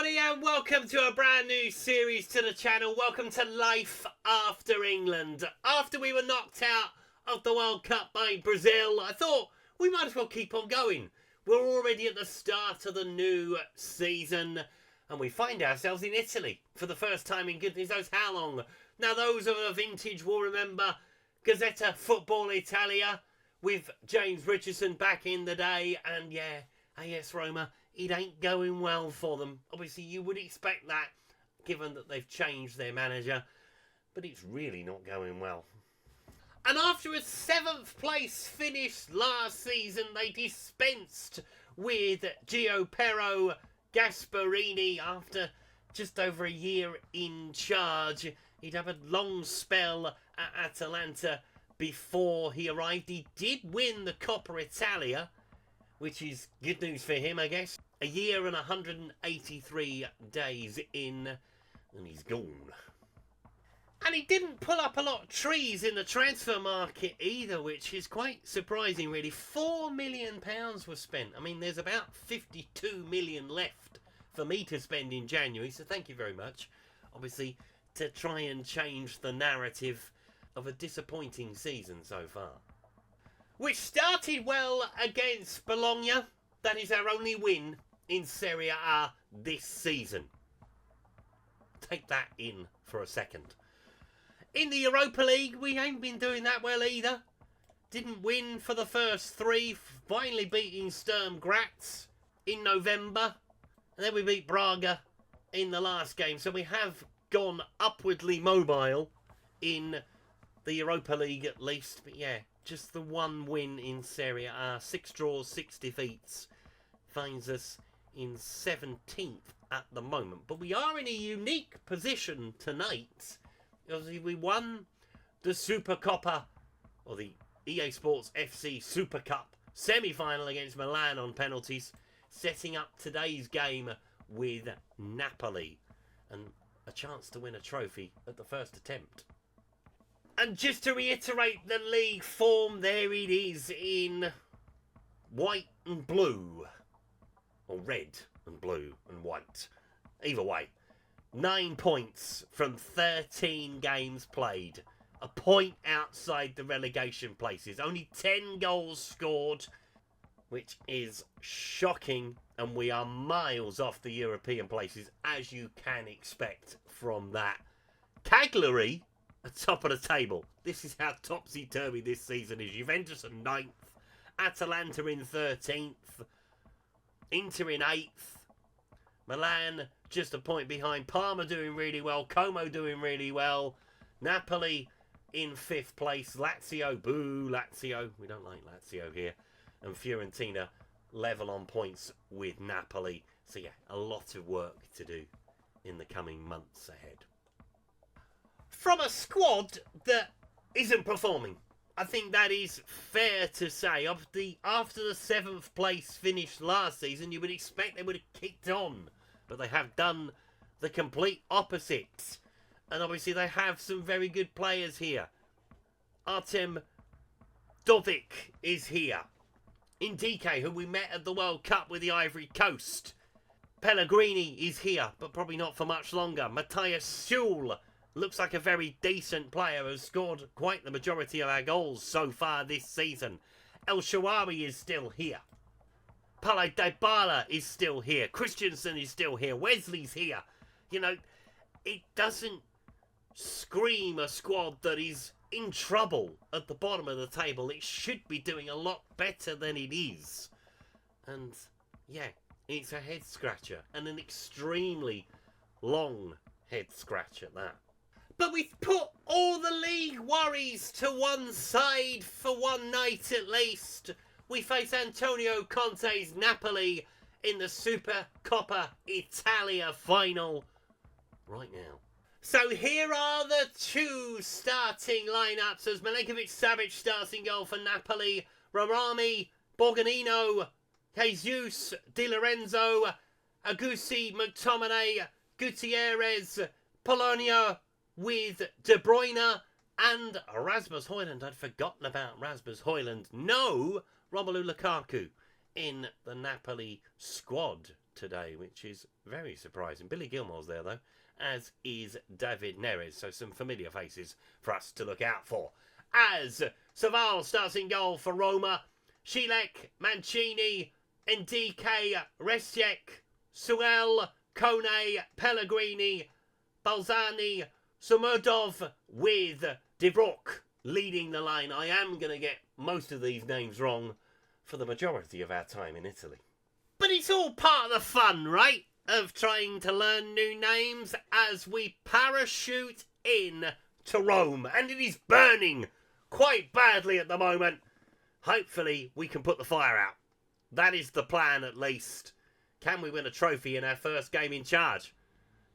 everybody, and welcome to a brand new series to the channel. Welcome to Life After England. After we were knocked out of the World Cup by Brazil, I thought we might as well keep on going. We're already at the start of the new season, and we find ourselves in Italy for the first time in goodness knows how long. Now, those of a vintage will remember Gazzetta Football Italia with James Richardson back in the day, and yeah, AS Roma, it ain't going well for them. Obviously, you would expect that, given that they've changed their manager, but it's really not going well. And after a 7th place finish last season, they dispensed with Gio Pero Gasparini after just over a year in charge. He'd have a long spell at Atalanta before he arrived. He did win the Coppa Italia, which is good news for him, I guess. A year and 183 days in, and he's gone. And he didn't pull up a lot of trees in the transfer market either, which is quite surprising, really. £4 million was spent. I mean, there's about 52 million left for me to spend in January, so thank you very much. Obviously, to try and change the narrative of a disappointing season so far. Which started well against Bologna. That is our only win in Serie A this season. Take that in for a second. In the Europa League, we ain't been doing that well either. Didn't win for the first 3, finally beating Sturm Graz in November. And then we beat Braga in the last game. So we have gone upwardly mobile in the Europa League at least. But yeah, just the one win in Serie A. 6 draws, 6 defeats. Finds us in 17th at the moment. But we are in a unique position tonight. Obviously, we won the Super Coppa, or the EA Sports FC Super Cup semi-final against Milan on penalties, setting up today's game with Napoli. And a chance to win a trophy at the first attempt. And just to reiterate the league form, there it is in white and blue. Or red and blue and white. Either way. 9 points from 13 games played. A point outside the relegation places. Only 10 goals scored, which is shocking. And we are miles off the European places, as you can expect from that. Cagliari at top of the table. This is how topsy-turvy this season is. Juventus in 9th. Atalanta in 13th. Inter in 8th. Milan just a point behind. Parma doing really well. Como doing really well. Napoli in 5th place. Lazio, boo, Lazio. We don't like Lazio here. And Fiorentina level on points with Napoli. So yeah, a lot of work to do in the coming months ahead. From a squad that isn't performing, I think that is fair to say. After the 7th place finish last season, you would expect they would have kicked on. But they have done the complete opposite. And obviously they have some very good players here. Artem Dovik is here. Indike, who we met at the World Cup with the Ivory Coast. Pellegrini is here, but probably not for much longer. Matthias Schul looks like a very decent player, has scored quite the majority of our goals so far this season. El Shaarawy is still here. Paulo Dybala is still here. Christensen is still here. Wesley's here. You know, it doesn't scream a squad that is in trouble at the bottom of the table. It should be doing a lot better than it is. And yeah, it's a head scratcher, and an extremely long head scratch at that. But we've put all the league worries to one side for one night at least. We face Antonio Conte's Napoli in the Super Coppa Italia final right now. So here are the 2 starting lineups as Milenkovic-Savic starts in goal for Napoli. Rarami, Borgonino, Jesus, Di Lorenzo, Agusi, McTominay, Gutierrez, Polonia with De Bruyne and Rasmus Højlund. I'd forgotten about Rasmus Højlund. No Romelu Lukaku in the Napoli squad today, which is very surprising. Billy Gilmore's there, though, as is David Neres, so some familiar faces for us to look out for. As Saval starts in goal for Roma, Shilek, Mancini, Ndike, Resiek, Suel, Kone, Pellegrini, Balzani, Sumerdov with De Vrok leading the line. I am going to get most of these names wrong for the majority of our time in Italy. But it's all part of the fun, right? Of trying to learn new names as we parachute in to Rome. And it is burning quite badly at the moment. Hopefully we can put the fire out. That is the plan, at least. Can we win a trophy in our first game in charge?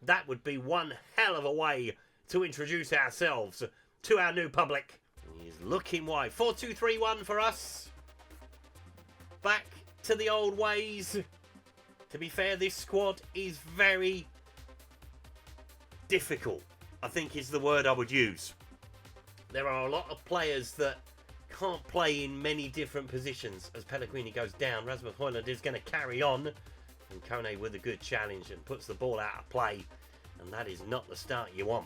That would be one hell of a way to introduce ourselves to our new public. He's looking wide. 4-2-3-1 for us. Back to the old ways. To be fair, this squad is very difficult, I think is the word I would use. There are a lot of players that can't play in many different positions. As Pellegrini goes down, Rasmus Højlund is going to carry on. And Kone with a good challenge and puts the ball out of play. And that is not the start you want.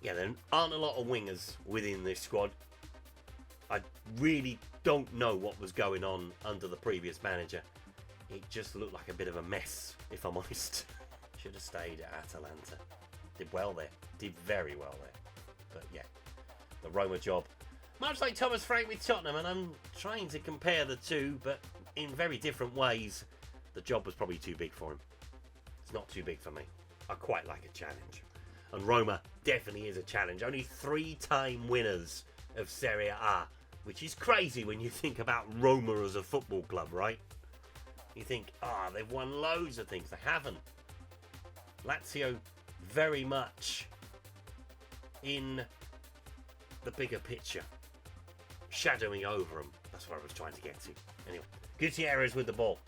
Yeah, there aren't a lot of wingers within this squad. I really don't know what was going on under the previous manager. It just looked like a bit of a mess, if I'm honest. Should have stayed at Atalanta. Did well there. Did very well there. But yeah, the Roma job. Much like Thomas Frank with Tottenham, and I'm trying to compare the two, but in very different ways. The job was probably too big for him. It's not too big for me. I quite like a challenge. And Roma definitely is a challenge. Only 3-time winners of Serie A, which is crazy when you think about Roma as a football club, right? You think, they've won loads of things. They haven't. Lazio very much in the bigger picture, shadowing over them. That's what I was trying to get to. Anyway, Gutierrez with the ball.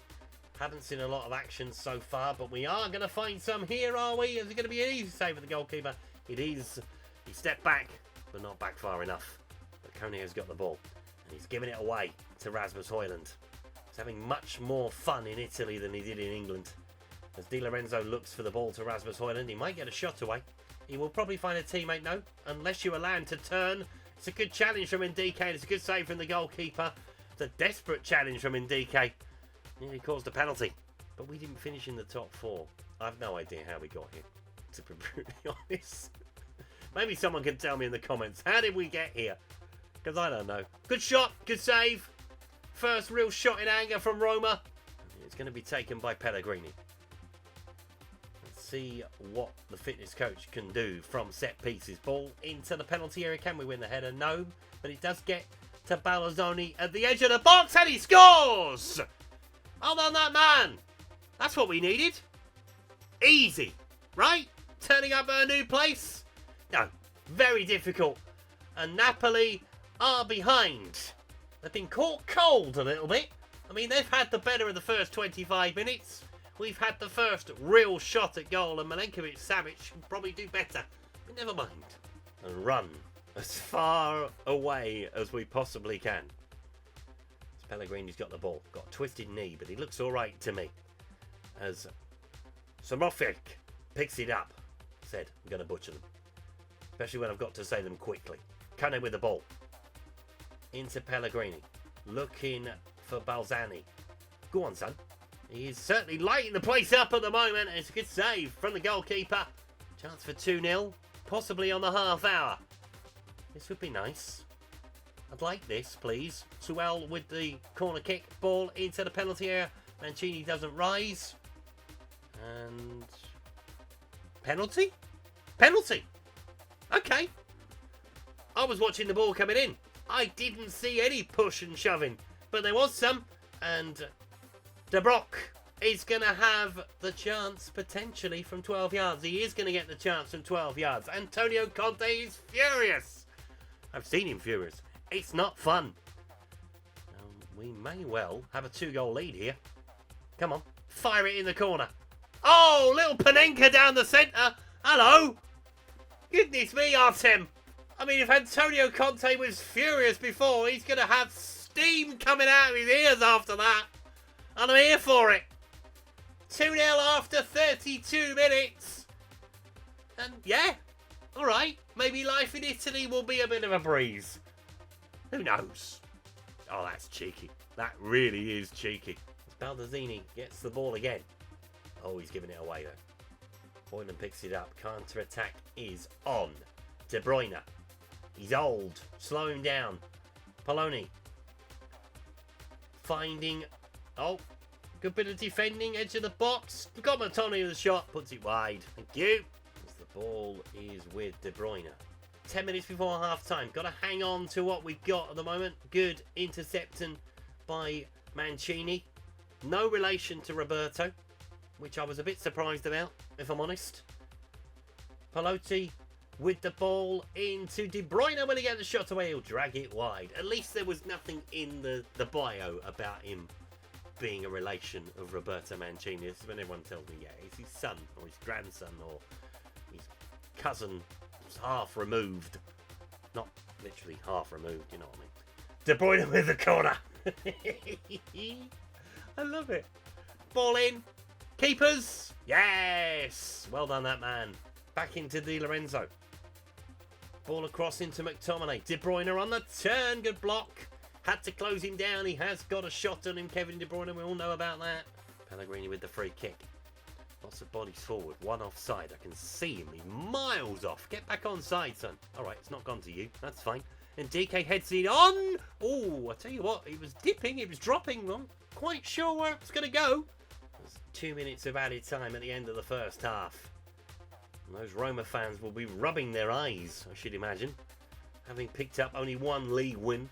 Haven't seen a lot of action so far, but we are going to find some here, are we? Is it going to be an easy save for the goalkeeper? It is. He stepped back, but not back far enough. But Kone has got the ball, and he's giving it away to Rasmus Højlund. He's having much more fun in Italy than he did in England. As Di Lorenzo looks for the ball to Rasmus Højlund, he might get a shot away. He will probably find a teammate, no, unless you allow him to turn. It's a good challenge from Ndike, and it's a good save from the goalkeeper. It's a desperate challenge from Ndike. Nearly caused a penalty, but we didn't finish in the top 4. I have no idea how we got here, to be brutally honest. Maybe someone can tell me in the comments, how did we get here? Because I don't know. Good shot, good save. First real shot in anger from Roma. It's going to be taken by Pellegrini. Let's see what the fitness coach can do from set pieces. Ball into the penalty area. Can we win the header? No, but it does get to Balazzoni at the edge of the box, and he scores! Hold on that man. That's what we needed. Easy, right? Turning up at a new place? No, very difficult. And Napoli are behind. They've been caught cold a little bit. I mean, they've had the better of the first 25 minutes. We've had the first real shot at goal, and Milenkovic-Savic can probably do better. But never mind. And run as far away as we possibly can. Pellegrini's got the ball. Got a twisted knee, but he looks all right to me. As Samofic picks it up. Said, I'm going to butcher them. Especially when I've got to say them quickly. Kone with the ball. Into Pellegrini. Looking for Balzani. Go on, son. He is certainly lighting the place up at the moment. It's a good save from the goalkeeper. Chance for 2-0. Possibly on the half hour. This would be nice. I'd like this, please. Suel with the corner kick. Ball into the penalty area. Mancini doesn't rise. And... penalty? Penalty! Okay. I was watching the ball coming in. I didn't see any push and shoving. But there was some. And De Vrok is going to have the chance potentially from 12 yards. He is going to get the chance from 12 yards. Antonio Conte is furious. I've seen him furious. It's not fun. We may well have a 2-goal lead here. Come on. Fire it in the corner. Oh, little Panenka down the centre. Hello. Goodness me, Artem. I mean, if Antonio Conte was furious before, he's going to have steam coming out of his ears after that. And I'm here for it. 2-0 after 32 minutes. And yeah, all right, maybe life in Italy will be a bit of a breeze. Who knows? Oh, that's cheeky. That really is cheeky. Baldazini gets the ball again. Oh, he's giving it away though. Hoyland picks it up. Counter-attack is on. De Bruyne. He's old. Slow him down. Poloni. Finding... Oh, good bit of defending. Edge of the box. Got Matoni with the shot. Puts it wide. Thank you. As the ball is with De Bruyne. 10 minutes before half-time. Got to hang on to what we've got at the moment. Good interception by Mancini. No relation to Roberto, which I was a bit surprised about, if I'm honest. Pelotti with the ball into De Bruyne. When he gets the shot away, he'll drag it wide. At least there was nothing in the bio about him being a relation of Roberto Mancini. This is when everyone tells me, yeah, it's his son or his grandson or his cousin half removed. Not literally half removed, you know what I mean. De Bruyne with the corner. I love it. Ball in. Keepers. Yes. Well done, that man. Back into Di Lorenzo. Ball across into McTominay. De Bruyne on the turn. Good block. Had to close him down. He has got a shot on him, Kevin De Bruyne. We all know about that. Pellegrini with the free kick. Lots of bodies forward. One offside. I can see him. He's miles off. Get back on side, son. All right, it's not gone to you. That's fine. And DK heads it on. Oh, I tell you what. He was dipping. He was dropping. Not quite sure where it's going to go. There's 2 minutes of added time at the end of the first half. And those Roma fans will be rubbing their eyes, I should imagine. Having picked up only one league win.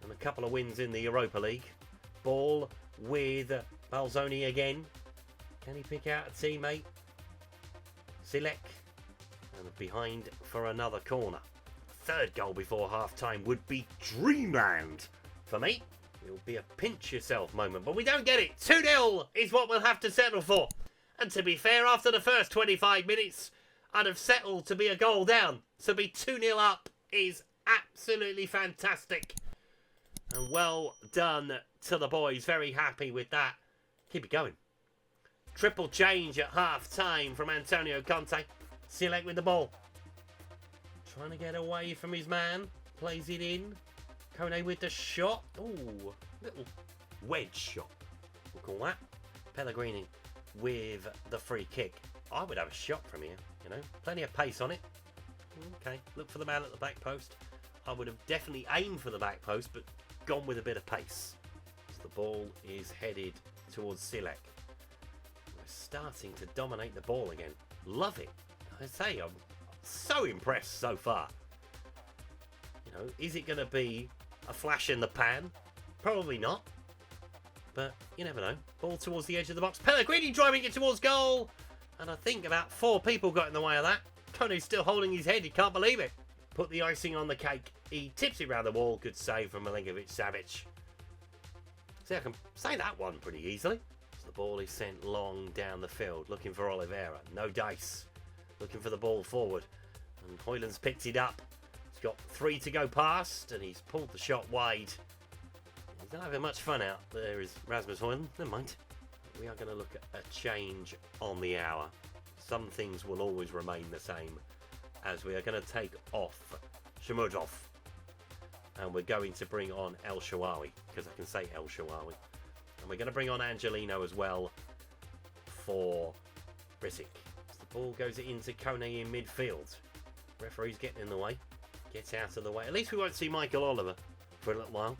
And a couple of wins in the Europa League. Ball with Balzoni again. Can he pick out a teammate? Silek. And behind for another corner. Third goal before half-time would be dreamland for me. It'll be a pinch yourself moment, but we don't get it. 2-0 is what we'll have to settle for. And to be fair, after the first 25 minutes, I'd have settled to be a goal down. So be 2-0 up is absolutely fantastic. And well done to the boys. Very happy with that. Keep it going. Triple change at half-time from Antonio Conte. Silek with the ball. Trying to get away from his man. Plays it in. Kone with the shot. Ooh, little wedge shot, we'll call that. Pellegrini with the free kick. I would have a shot from here, you know. Plenty of pace on it. Okay, look for the man at the back post. I would have definitely aimed for the back post, but gone with a bit of pace. So the ball is headed towards Silek. We're starting to dominate the ball again. Love it. I say, I'm so impressed so far. You know, is it going to be a flash in the pan? Probably not. But you never know. Ball towards the edge of the box. Pellegrini driving it towards goal. And I think about 4 people got in the way of that. Kone's still holding his head. He can't believe it. Put the icing on the cake. He tips it round the wall. Good save from Milinkovic-Savic. See, I can say that one pretty easily. So the ball is sent long down the field. Looking for Oliveira. No dice. Looking for the ball forward. And Hoyland's picked it up. He's got 3 to go past. And he's pulled the shot wide. He's not having much fun out. There is Rasmus Hoyland. Never mind. We are going to look at a change on the hour. Some things will always remain the same, as we are going to take off Shemudov. And we're going to bring on El Shaarawy, because I can say El Shaarawy. And we're going to bring on Angelino as well for Brisic. The ball goes into Kone in midfield. Referee's getting in the way. Gets out of the way. At least we won't see Michael Oliver for a little while.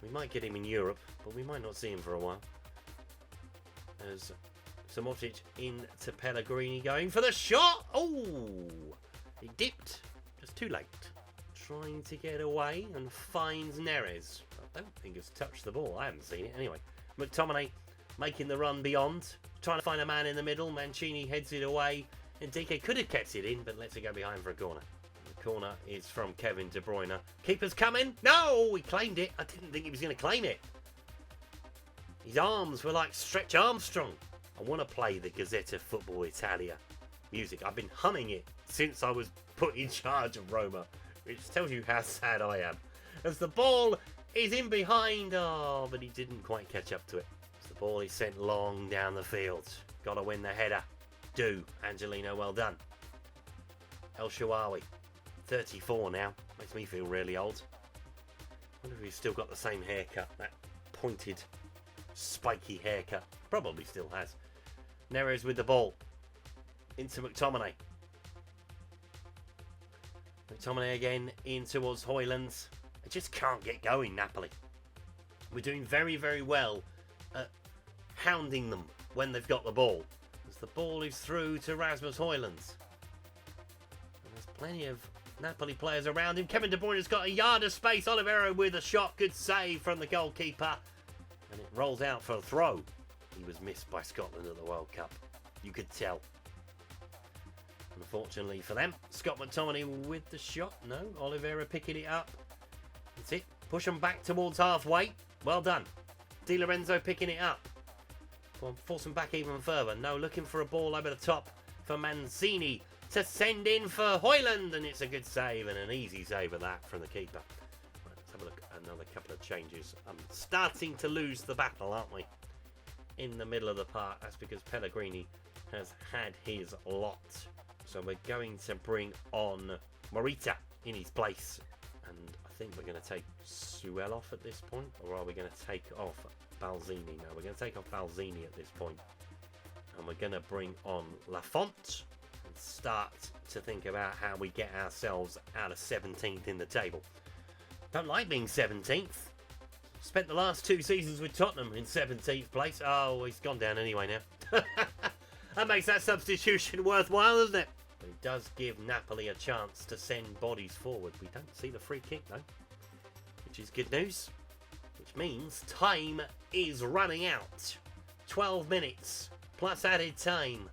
We might get him in Europe, but we might not see him for a while. As Samotic into Pellegrini going for the shot. Oh, he dipped just too late. Trying to get away and finds Neres. I don't think it's touched the ball. I haven't seen it anyway. McTominay making the run beyond. Trying to find a man in the middle. Mancini heads it away. And DK could have kept it in, but lets it go behind for a corner. The corner is from Kevin De Bruyne. Keeper's coming. No, he claimed it. I didn't think he was going to claim it. His arms were like Stretch Armstrong. I want to play the Gazzetta Football Italia music. I've been humming it since I was put in charge of Roma, which tells you how sad I am. As the ball is in behind, oh, but he didn't quite catch up to it. So The ball is sent long down the field. Got to win the header. Do. Angelino, well done. El Shawawi, 34 now. Makes me feel really old. Wonder if he's still got the same haircut. That pointed, spiky haircut. Probably still has. Neres with the ball. Into McTominay. McTominay again in towards Højlund. I just can't get going, Napoli. We're doing very, very well at hounding them when they've got the ball. As the ball is through to Rasmus Højlund. And there's plenty of Napoli players around him. Kevin De Bruyne has got a yard of space. Oliveira with a shot. Good save from the goalkeeper. And it rolls out for a throw. He was missed by Scotland at the World Cup. You could tell. Unfortunately for them, Scott McTominay with the shot. No, Oliveira picking it up. That's it. Push them back towards halfway. Well done. Di Lorenzo picking it up. Well, force them back even further. No, looking for a ball over the top for Mancini to send in for Højlund. And it's a good save and an easy save of that from the keeper. Right, let's have a look at another couple of changes. I'm starting to lose the battle, aren't we? In the middle of the park. That's because Pellegrini has had his lot. So we're going to bring on Morita in his place. And I think we're going to take Suel off at this point. Or are we going to take off Balzini? No, we're going to take off Balzini at this point. And we're going to bring on Lafont. And start to think about how we get ourselves out of 17th in the table. Don't like being 17th. Spent the last 2 seasons with Tottenham in 17th place. Oh, he's gone down anyway now. That makes that substitution worthwhile, doesn't it? But it does give Napoli a chance to send bodies forward. We don't see the free kick, though, which is good news. Which means time is running out. 12 minutes plus added time.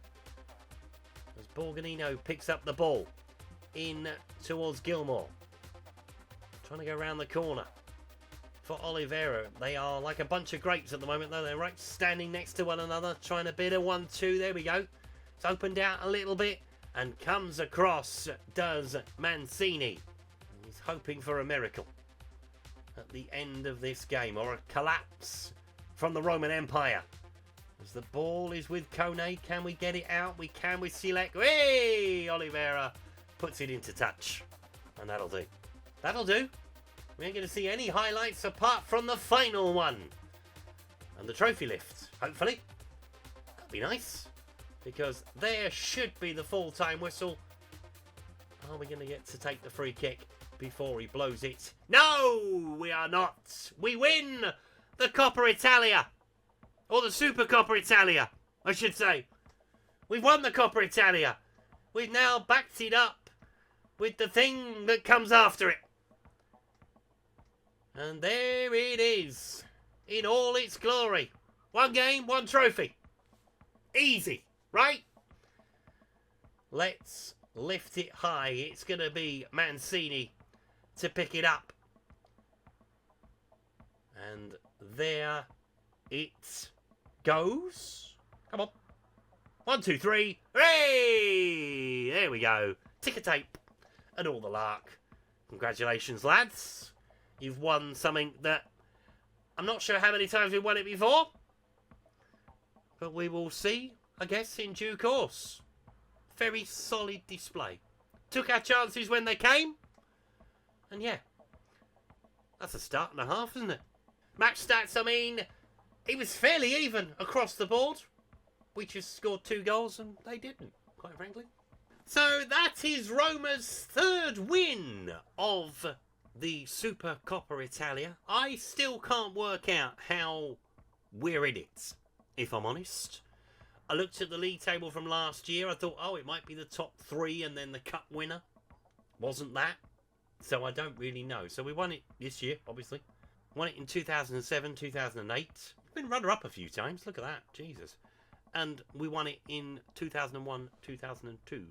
As Borgonino picks up the ball in towards Gilmore. Trying to go around the corner. For Oliveira, they are like a bunch of grapes at the moment, though. They're right standing next to one another, trying to bid a 1-2. There we go. It's opened out a little bit and comes across, does Mancini. And he's hoping for a miracle at the end of this game, or a collapse from the Roman Empire. As the ball is with Kone, can we get it out? We can with Silek. Hey! Oliveira puts it into touch. And that'll do. That'll do. We ain't going to see any highlights apart from the final one. And the trophy lift, hopefully. That'd be nice. Because there should be the full-time whistle. Are we going to get to take the free kick before he blows it? No, we are not. We win the Coppa Italia. Or the Super Coppa Italia, I should say. We've won the Coppa Italia. We've now backed it up with the thing that comes after it. And there it is, in all its glory. 1 game, 1 trophy. Easy, right? Let's lift it high. It's going to be Mancini to pick it up. And there it goes. Come on. 1, 2, 3. Hooray! There we go. Ticker tape and all the lark. Congratulations, lads. You've won something that I'm not sure how many times we've won it before. But we will see, I guess, in due course. Very solid display. Took our chances when they came. And yeah, that's a start and a half, isn't it? Match stats, I mean, it was fairly even across the board. We just scored 2 goals and they didn't, quite frankly. So that is Roma's 3rd win of the Super Coppa Italia. I still can't work out how we're in it, if I'm honest. I looked at the league table from last year. I thought, oh, it might be the top 3 and then the cup winner. Wasn't that. So I don't really know. So we won it this year, obviously. Won it in 2007, 2008. Been runner-up a few times. Look at that. Jesus. And we won it in 2001, 2002.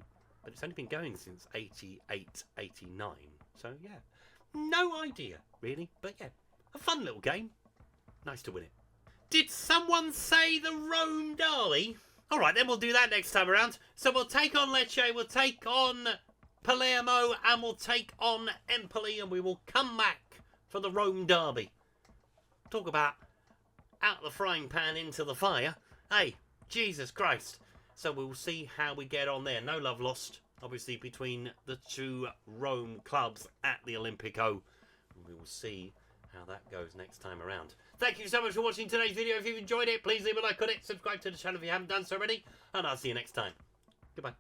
But it's only been going since 88, 89. So, yeah. No idea, really. But, yeah. A fun little game. Nice to win it. Did someone say the Rome Derby? All right, then we'll do that next time around. So we'll take on Lecce, we'll take on Palermo, and we'll take on Empoli, and we will come back for the Rome Derby. Talk about out the frying pan into the fire. Hey, Jesus Christ. So we'll see how we get on there. No love lost, obviously, between the two Rome clubs at the Olimpico. We will see how that goes next time around. Thank you so much for watching today's video. If you've enjoyed it, please leave a like on it. Subscribe to the channel if you haven't done so already. And I'll see you next time. Goodbye.